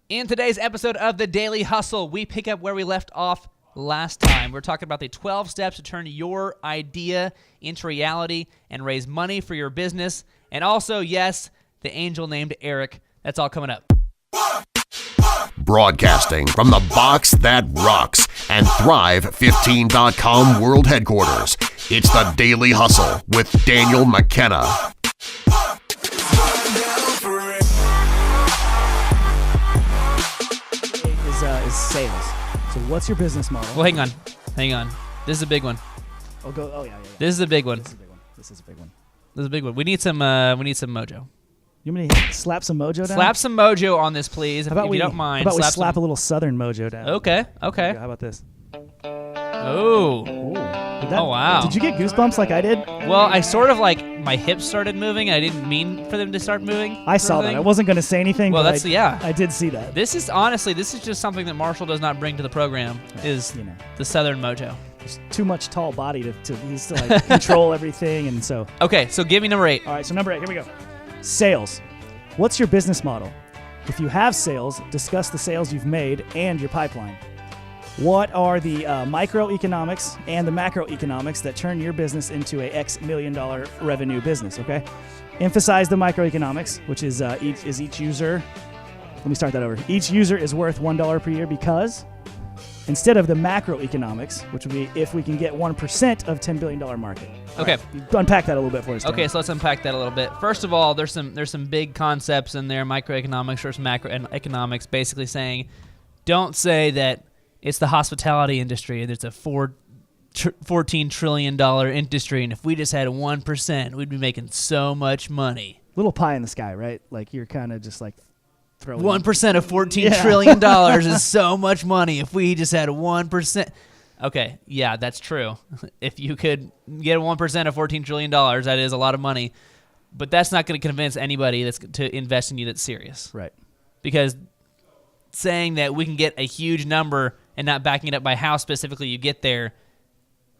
In today's episode of The Daily Hustle, we pick up where we left off last time. We're talking about the 12 steps to turn your idea into reality and raise money for your business. And also, yes, the angel named Eric. That's all coming up. Broadcasting from the box that rocks and Thrive15.com world headquarters, it's The Daily Hustle with Daniel Mckenna. Is sales. So what's your business model? Well, hang on. This is a big one. Oh yeah. This is a big one. This is a big one. We need some mojo. You want me to slap some mojo down? Slap some mojo on this, please, if you don't mind. How about we slap a little Southern mojo down? Okay. How about this? Oh. Wow. Did you get goosebumps like I did? Well, I sort of my hips started moving. I didn't mean for them to start moving. I saw that. I wasn't going to say anything. Well, but yeah. I did see that. This is just something that Marshall does not bring to the program. Is the Southern mojo. There's too much tall body to he needs to control everything, and so. Okay, so give me number 8. All right, so number 8. Here we go. Sales. What's your business model? If you have sales, discuss the sales you've made and your pipeline. What are the microeconomics and the macroeconomics that turn your business into a X million dollar revenue business, okay? Emphasize the microeconomics, which is each user. Let me start that over. Each user is worth $1 per year because instead of the macroeconomics, which would be if we can get 1% of $10 billion market. Okay. Right, unpack that a little bit for us. Okay, so let's unpack that a little bit. First of all, there's some big concepts in there, microeconomics versus macroeconomics, basically saying don't say that it's the hospitality industry and it's a $14 trillion industry, and if we just had 1%, we'd be making so much money. Little pie in the sky, right? Like you're kind of just throwing 1% of $14 trillion is so much money. If we just had 1%. Okay, yeah, that's true. If you could get 1% of $14 trillion, that is a lot of money. But that's not going to convince anybody that's to invest in you that's serious. Right. Because saying that we can get a huge number and not backing it up by how specifically you get there,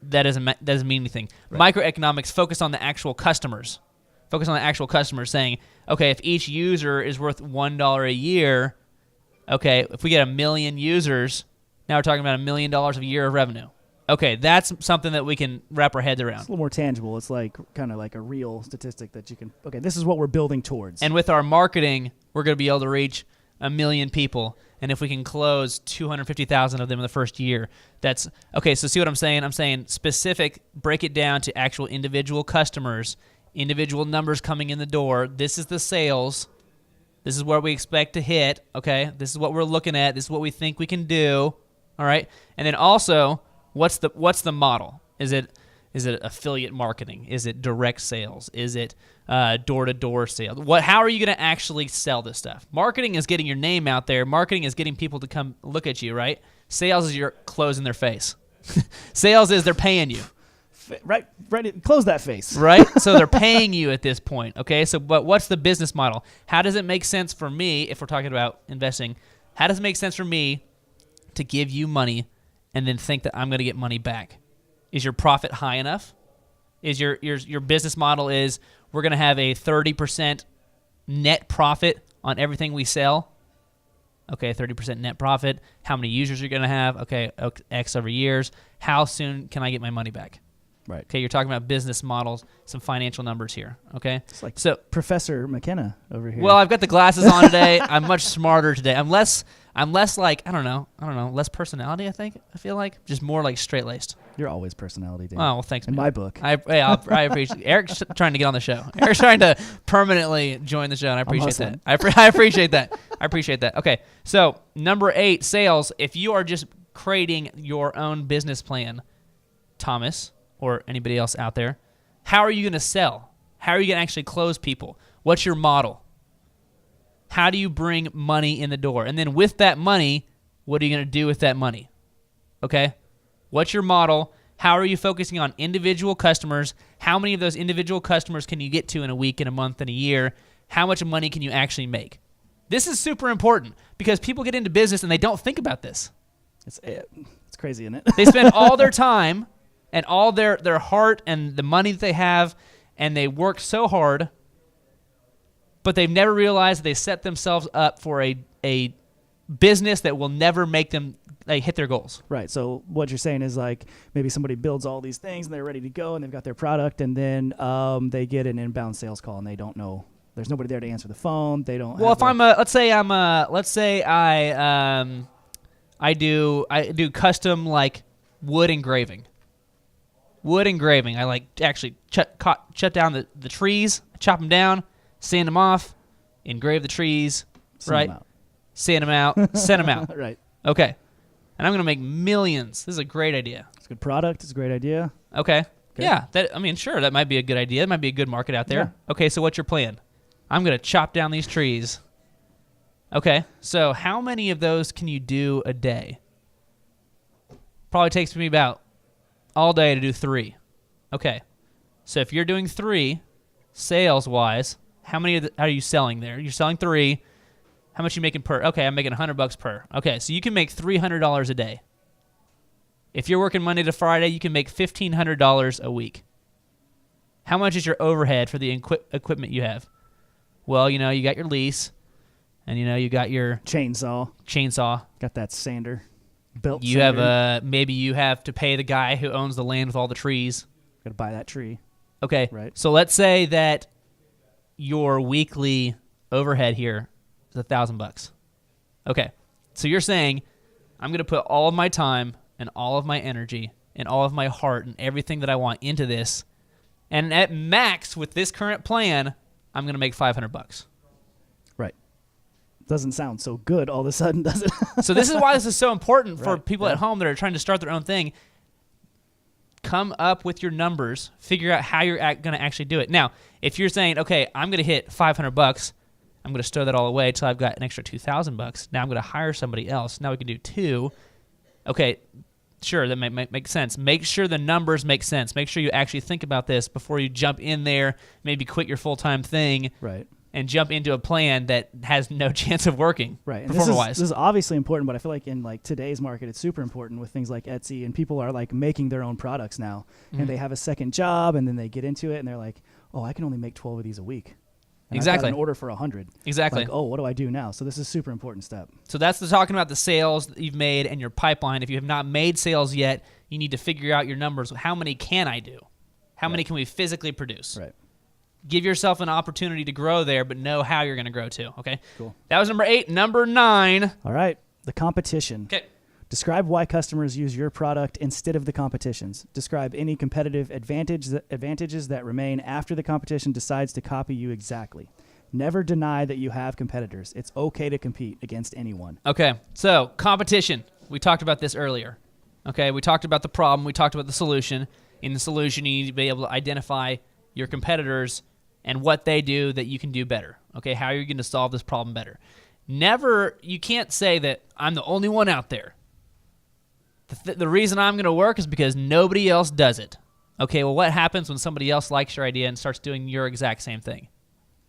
that doesn't mean anything. Right. Microeconomics focus on the actual customers. Saying, okay, if each user is worth $1 a year, okay, if we get 1 million users, now we're talking about $1 million a year of revenue. Okay, that's something that we can wrap our heads around. It's a little more tangible. It's kind of like a real statistic that you can, okay, this is what we're building towards. And with our marketing, we're going to be able to reach 1 million people. And if we can close 250,000 of them in the first year, that's okay. So see what I'm saying? I'm saying specific, break it down to actual individual customers, individual numbers coming in the door. This is the sales. This is where we expect to hit. Okay, this is what we're looking at. This is what we think we can do. All right, and then also, what's the model? Is it affiliate marketing? Is it direct sales? Is it door-to-door sales? How are you going to actually sell this stuff? Marketing is getting your name out there. Marketing is getting people to come look at you, right? Sales is your clothes in their face. Sales is they're paying you. Right. Close that face. Right? So they're paying you at this point, okay? So, but what's the business model? How does it make sense for me, if we're talking about investing, how does it make sense for me to give you money and then think that I'm going to get money back? Is your profit high enough? Is your business model is we're going to have a 30% net profit on everything we sell? Okay, 30% net profit. How many users are you going to have? Okay, X over years. How soon can I get my money back? Right. Okay, you're talking about business models, some financial numbers here. Okay, it's like so Professor Mckenna over here. Well, I've got the glasses on today. I'm much smarter today. I'm less like I don't know, less personality. I feel like just more like straight laced. You're always personality, Dan. Oh well, thanks. In man. my book, I appreciate. Eric's trying to get on the show. Eric's trying to permanently join the show, and I appreciate that. I appreciate that. I appreciate that. Okay, so number 8, sales. If you are just creating your own business plan, Thomas, or anybody else out there, how are you going to sell? How are you going to actually close people? What's your model? How do you bring money in the door? And then with that money, what are you going to do with that money? Okay? What's your model? How are you focusing on individual customers? How many of those individual customers can you get to in a week, in a month, in a year? How much money can you actually make? This is super important because people get into business and they don't think about this. It's crazy, isn't it? They spend all their time and all their heart and the money that they have, and they work so hard, but they've never realized they set themselves up for a business that will never make them hit their goals. Right. So what you're saying is like maybe somebody builds all these things and they're ready to go and they've got their product, and then they get an inbound sales call and they don't know. There's nobody there to answer the phone. They don't. Well, if let's say I do custom like wood engraving. I like actually cut down the trees, chop them down, sand them off, engrave the trees, right? Sand them out, send them out. Right. Okay. And I'm going to make millions. This is a great idea. It's a good product. It's a great idea. Okay. Yeah. Sure, that might be a good idea. It might be a good market out there. Yeah. Okay, so what's your plan? I'm going to chop down these trees. Okay. So how many of those can you do a day? Probably takes me about all day to do 3. Okay. So if you're doing 3, sales-wise, how many are you selling there? You're selling 3. How much are you making per? Okay, I'm making $100 per. Okay, so you can make $300 a day. If you're working Monday to Friday, you can make $1,500 a week. How much is your overhead for the equipment you have? Well, you got your lease, and you got your chainsaw. Got that sander. Built. You sander. Have maybe you have to pay the guy who owns the land with all the trees. Got to buy that tree. Okay, right. So let's say that your weekly overhead here is $1,000. Okay, so you're saying I'm going to put all of my time and all of my energy and all of my heart and everything that I want into this, and at max with this current plan, I'm going to make $500. Right. Doesn't sound so good all of a sudden, does it? So this is why this is so important for right. people at home that are trying to start their own thing. Come up with your numbers. Figure out how you're going to actually do it. Now, if you're saying, okay, I'm going to hit $500, I'm going to store that all away until I've got an extra $2,000. Now I'm going to hire somebody else. Now we can do 2. Okay, sure, that might make sense. Make sure the numbers make sense. Make sure you actually think about this before you jump in there, maybe quit your full-time thing, right, and jump into a plan that has no chance of working, right. performance-wise. This is obviously important, but I feel like in today's market, it's super important with things like Etsy, and people are making their own products now, and they have a second job, and then they get into it, and they're like, oh, I can only make 12 of these a week. And exactly. I've got an order for 100. Exactly. Oh, what do I do now? So this is a super important step. So that's talking about the sales that you've made and your pipeline. If you have not made sales yet, you need to figure out your numbers. How many can I do? How many can we physically produce? Right. Give yourself an opportunity to grow there, but know how you're going to grow too. Okay. Cool. That was number 8. Number 9. All right. The competition. Okay. Describe why customers use your product instead of the competition's. Describe any competitive advantages that remain after the competition decides to copy you exactly. Never deny that you have competitors. It's okay to compete against anyone. Okay, so competition. We talked about this earlier. Okay, we talked about the problem. We talked about the solution. In the solution, you need to be able to identify your competitors and what they do that you can do better. Okay, how are you going to solve this problem better? You can't say that I'm the only one out there. The reason I'm going to work is because nobody else does it. Okay, well, what happens when somebody else likes your idea and starts doing your exact same thing?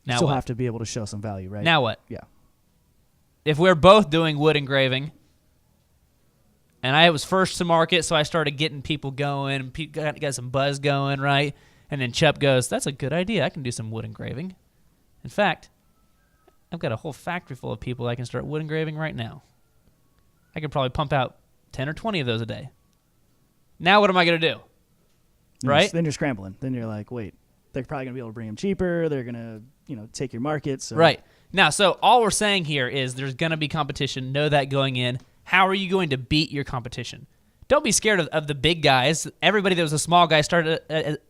You still have to be able to show some value, right? Now what? Yeah. If we're both doing wood engraving, and I was first to market, so I started getting people going, got some buzz going, right? And then Chup goes, that's a good idea. I can do some wood engraving. In fact, I've got a whole factory full of people I can start wood engraving right now. I could probably pump out 10 or 20 of those a day. Now what am I going to do? Right? Then you're scrambling. Then you're like, wait, they're probably going to be able to bring them cheaper. They're going to, take your market. So. Right. Now, so all we're saying here is there's going to be competition. Know that going in. How are you going to beat your competition? Don't be scared of the big guys. Everybody that was a small guy started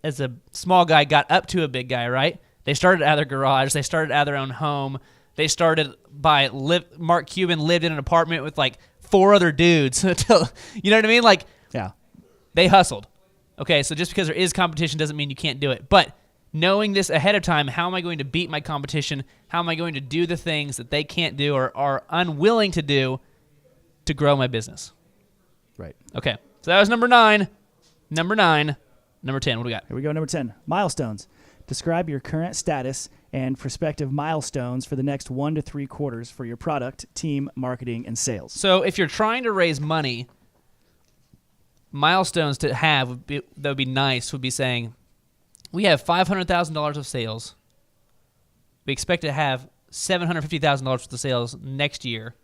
as a small guy, got up to a big guy, right? They started out of their garage. They started out of their own home. They started by Mark Cuban lived in an apartment with 4 other dudes. You know what I mean? Yeah. They hustled. Okay, so just because there is competition doesn't mean you can't do it. But knowing this ahead of time, how am I going to beat my competition? How am I going to do the things that they can't do or are unwilling to do to grow my business? Right. Okay, so that was number 9. Number 10, what do we got? Here we go, number 10. Milestones. Describe your current status and prospective milestones for the next 1 to 3 quarters for your product, team, marketing, and sales. So if you're trying to raise money, milestones to have that would be nice would be saying, we have $500,000 of sales. We expect to have $750,000 worth of sales next year.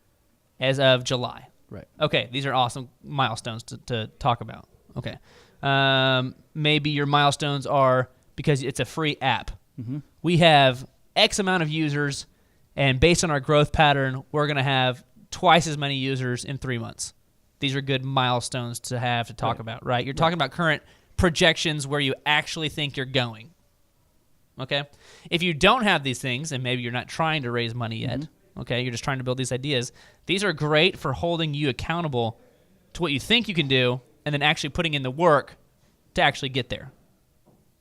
as of July. Right. Okay, these are awesome milestones to talk about. Okay. Maybe your milestones are because it's a free app. Mm-hmm. We have X amount of users, and based on our growth pattern, we're going to have twice as many users in 3 months. These are good milestones to have to talk about, right? You're talking about current projections where you actually think you're going. Okay? If you don't have these things, and maybe you're not trying to raise money yet, okay, you're just trying to build these ideas, these are great for holding you accountable to what you think you can do and then actually putting in the work to actually get there.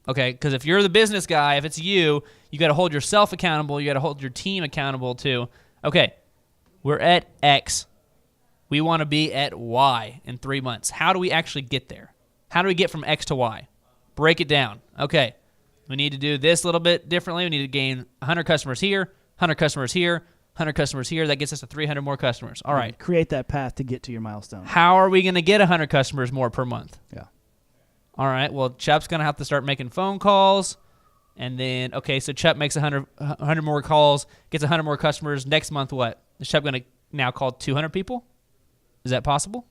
Okay? Because if you're the business guy, if it's you got to hold yourself accountable, you got to hold your team accountable to, okay, we're at X. We want to be at Y in 3 months. How do we actually get there? How do we get from X to Y? Break it down. Okay, we need to do this a little bit differently. We need to gain 100 customers here, 100 customers here, 100 customers here. That gets us to 300 more customers. All right. Create that path to get to your milestone. How are we going to get 100 customers more per month? Yeah. All right, well, Chuck's going to have to start making phone calls. And then, okay, so Chuck makes 100 more calls, gets 100 more customers. Next month, what? Is Chuck going to now call 200 people? Is that possible?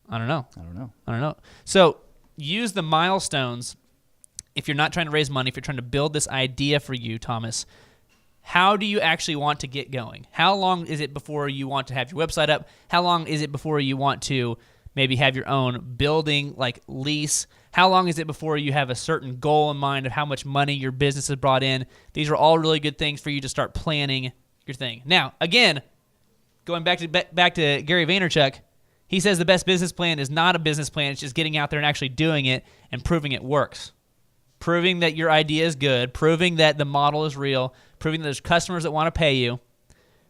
I don't know. So use the milestones. If you're not trying to raise money, if you're trying to build this idea for you, Thomas, how do you actually want to get going? How long is it before you want to have your website up? How long is it before you want to maybe have your own building, like lease? How long is it before you have a certain goal in mind of how much money your business has brought in? These are all really good things for you to start planning your thing. Now, again, going back to Gary Vaynerchuk, he says the best business plan is not a business plan. It's just getting out there and actually doing it and proving it works. Proving that your idea is good, proving that the model is real, proving that there's customers that want to pay you.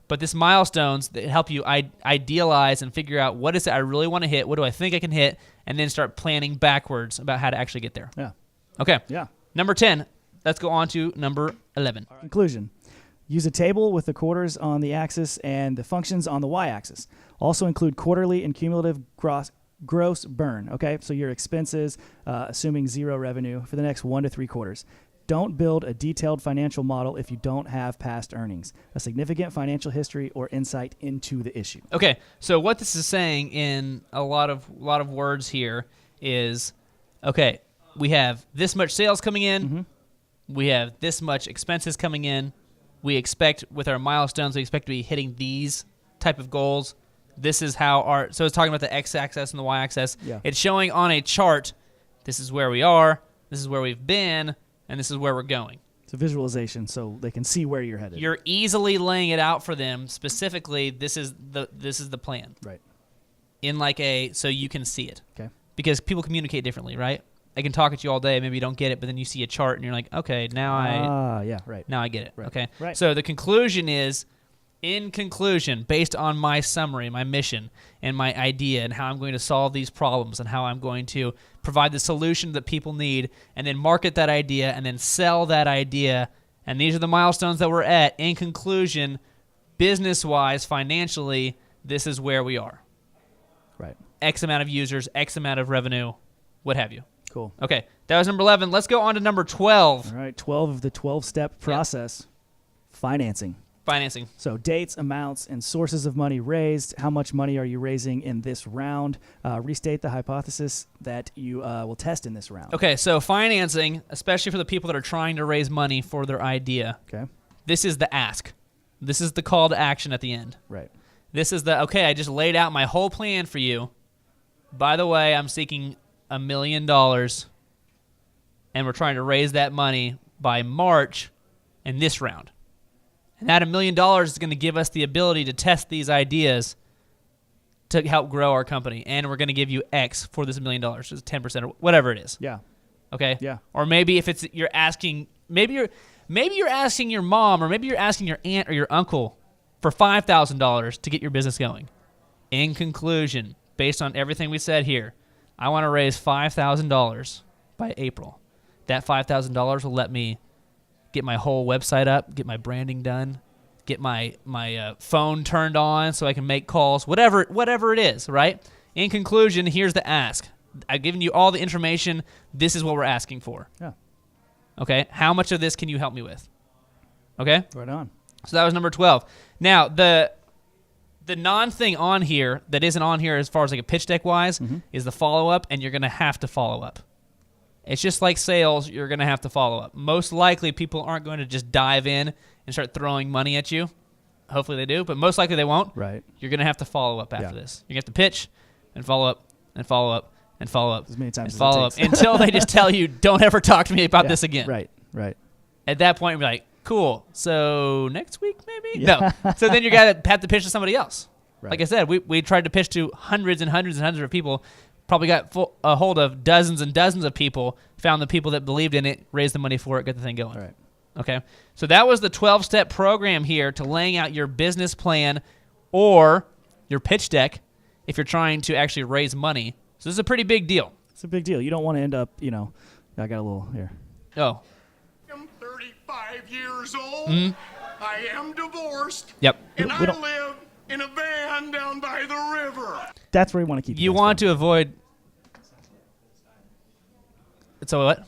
But this milestones that help you idealize and figure out what is it I really want to hit, what do I think I can hit, and then start planning backwards about how to actually get there. Yeah. Okay. Yeah. Number 10. Let's go on to number 11. Conclusion. Use a table with the quarters on the axis and the functions on the y-axis. Also include quarterly and cumulative gross burn, okay? So your expenses, assuming zero revenue for the next 1 to 3 quarters. Don't build a detailed financial model if you don't have past earnings, a significant financial history, or insight into the issue. Okay, so what this is saying in a lot of words here is, okay, we have this much sales coming in, we have this much expenses coming in, we expect with our milestones, we expect to be hitting these type of goals. This is how so it's talking about the x-axis and the y-axis. Yeah. It's showing on a chart, this is where we are, this is where we've been, and this is where we're going. It's a visualization so they can see where you're headed. You're easily laying it out for them. Specifically, this is the plan. Right. So you can see it. Okay. Because people communicate differently, right? I can talk at you all day, maybe you don't get it, but then you see a chart and you're like, okay, now I get it. Right. Okay. Right. So the conclusion is, in conclusion, based on my summary, my mission, and my idea, and how I'm going to solve these problems, and how I'm going to provide the solution that people need, and then market that idea, and then sell that idea, and these are the milestones that we're at. In conclusion, business-wise, financially, this is where we are. Right. X amount of users, X amount of revenue, what have you. Cool. Okay, that was number 11. Let's go on to number 12. All right, 12 of the 12-step process, financing. Financing. So dates, amounts, and sources of money raised. How much money are you raising in this round? Restate the hypothesis that you will test in this round. Okay, so financing, especially for the people that are trying to raise money for their idea, Okay. this is the ask. This is the call to action at the end. Right. This is I just laid out my whole plan for you. By the way, I'm seeking $1 million, and we're trying to raise that money by March in this round. And that $1 million is going to give us the ability to test these ideas to help grow our company. And we're going to give you X for this $1 million, just 10% or whatever it is. Yeah. Okay? Yeah. Or maybe if you're asking your mom, or maybe you're asking your aunt or your uncle for $5,000 to get your business going. In conclusion, based on everything we said here, I want to raise $5,000 by April. That $5,000 will let me get my whole website up, get my branding done, get my phone turned on so I can make calls, whatever it is, right? In conclusion, here's the ask. I've given you all the information. This is what we're asking for. Yeah. Okay? How much of this can you help me with? Okay? Right on. So that was number 12. Now, the The non-thing on here that isn't on here as far as like a pitch deck wise is the follow-up, and you're going to have to follow up. It's just like sales, you're going to have to follow up. Most likely people aren't going to just dive in and start throwing money at you. Hopefully they do, but most likely they won't. Right. You're going to have to follow up after this. You're going to have to pitch and follow up and follow up and follow up as many times and as follow it up takes. until they just tell you, don't ever talk to me about this again. Right. At that point, you're like, cool. So next week, maybe? Yeah. No. So then you got to have to pitch to somebody else. Right. Like I said, we tried to pitch to hundreds and hundreds and hundreds of people, probably got a hold of dozens and dozens of people, found the people that believed in it, raised the money for it, got the thing going. Right. Okay? So that was the 12-step program here to laying out your business plan or your pitch deck if you're trying to actually raise money. So this is a pretty big deal. It's a big deal. You don't want to end up, I got a little here. Oh. I'm 35 years old. I am divorced. Yep. And I live in a van down by the river. That's where you want to keep. You want to avoid. So what?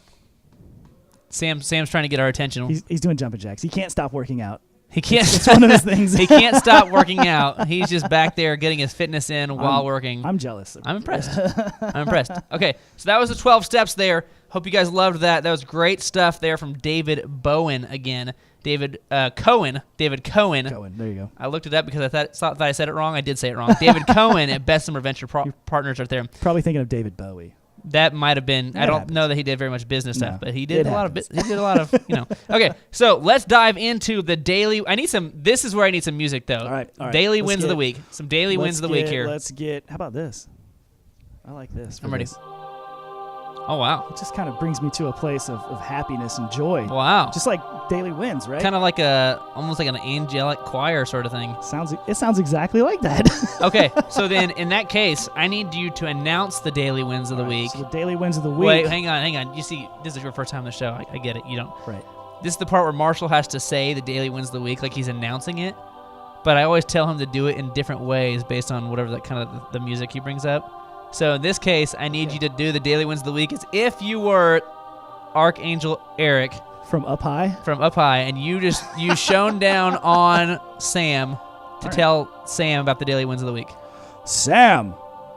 Sam's trying to get our attention. He's doing jumping jacks. He can't stop working out. He can't. It's one of those things. He can't stop working out. He's just back there getting his fitness in while working. I'm jealous. I'm impressed. I'm impressed. Okay, so that was the 12 steps there. Hope you guys loved that. That was great stuff there from David Bowen again. David Cohen. Cohen. There you go. I looked it up because I thought I said it wrong. I did say it wrong. David Cohen at Bessemer Venture Partners right there. Probably thinking of David Bowie. That might have been. I don't know that he did very much business stuff, but he did a lot of. Okay, so let's dive into the daily. This is where I need some music though. All right. Daily wins of the week. Some daily wins of the week here. Let's get. How about this? I like this. I'm ready. Oh wow! It just kind of brings me to a place of happiness and joy. Wow! Just like daily wins, right? Kind of like almost like an angelic choir sort of thing. It sounds exactly like that. Okay, so then in that case, I need you to announce the daily wins of the week. So the daily wins of the week. Wait, hang on. You see, this is your first time on the show. I get it. You don't. Right. This is the part where Marshall has to say the daily wins of the week like he's announcing it, but I always tell him to do it in different ways based on whatever that kind of the music he brings up. So in this case, I need you to do the daily wins of the week as if you were Archangel Eric from up high, and you shone down on Sam to tell Sam about the daily wins of the week. Sam,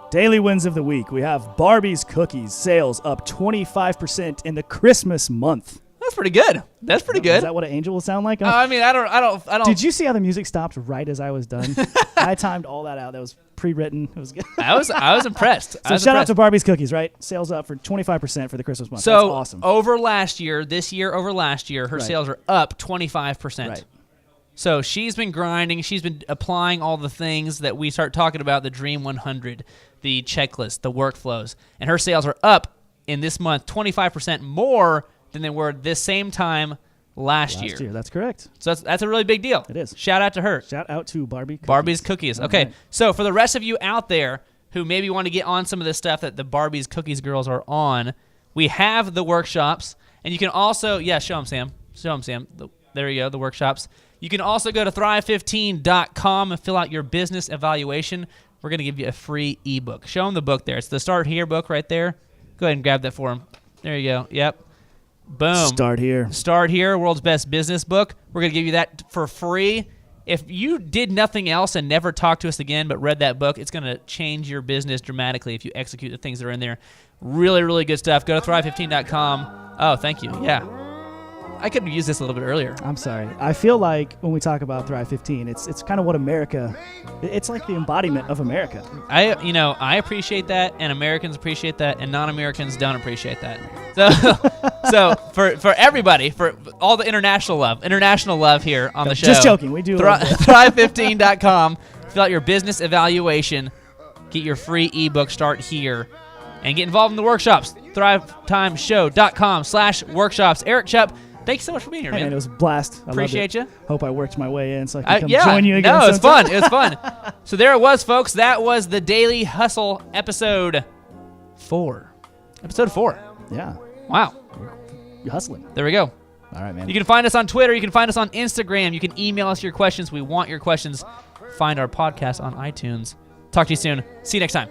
daily wins of the week. We have Barbie's cookies sales up 25% in the Christmas month. That's pretty good. That's pretty good. Is that what an angel will sound like? I mean, I don't. Did you see how the music stopped right as I was done? I timed all that out. That was pre-written. It was good. I was impressed. So shout out to Barbie's Cookies, right? Sales up for 25% for the Christmas month. So that's awesome. Over last year, her sales are up 25%. Right. So she's been grinding. She's been applying all the things that we start talking about, the Dream 100, the checklist, the workflows. And her sales are up in this month 25% more than they were this same time last year. That's correct. So that's a really big deal. It is. Shout out to her. Shout out to Barbie's Cookies. Okay, right. So for the rest of you out there who maybe want to get on some of this stuff that the Barbie's Cookies girls are on, we have the workshops. And you can also, show them, Sam. There you go, the workshops. You can also go to thrive15.com and fill out your business evaluation. We're going to give you a free ebook. Show them the book there. It's the Start Here book right there. Go ahead and grab that for them. There you go. Yep. Boom. Start Here, world's best business book. We're going to give you that for free. If you did nothing else and never talked to us again but read that book, it's going to change your business dramatically if you execute the things that are in there. Really, really good stuff. Go to thrive15.com. Oh, thank you. Yeah. I could have used this a little bit earlier. I'm sorry. I feel like when we talk about Thrive 15, it's kind of what America, it's like the embodiment of America. I appreciate that, and Americans appreciate that, and non-Americans don't appreciate that. So for everybody, for all the international love here on the show. Just joking. We do Thrive15.com. Fill out your business evaluation. Get your free ebook. Start here. And get involved in the workshops. ThriveTimeshow.com/workshops. Eric Chupp, thank you so much for being here, man. It was a blast. Appreciate you. Hope I worked my way in so I can come join you again. No, it's fun. It was fun. So there it was, folks. That was the Daily Hustle episode 4. Episode 4. Yeah. Wow. You're hustling. There we go. All right, man. You can find us on Twitter. You can find us on Instagram. You can email us your questions. We want your questions. Find our podcast on iTunes. Talk to you soon. See you next time.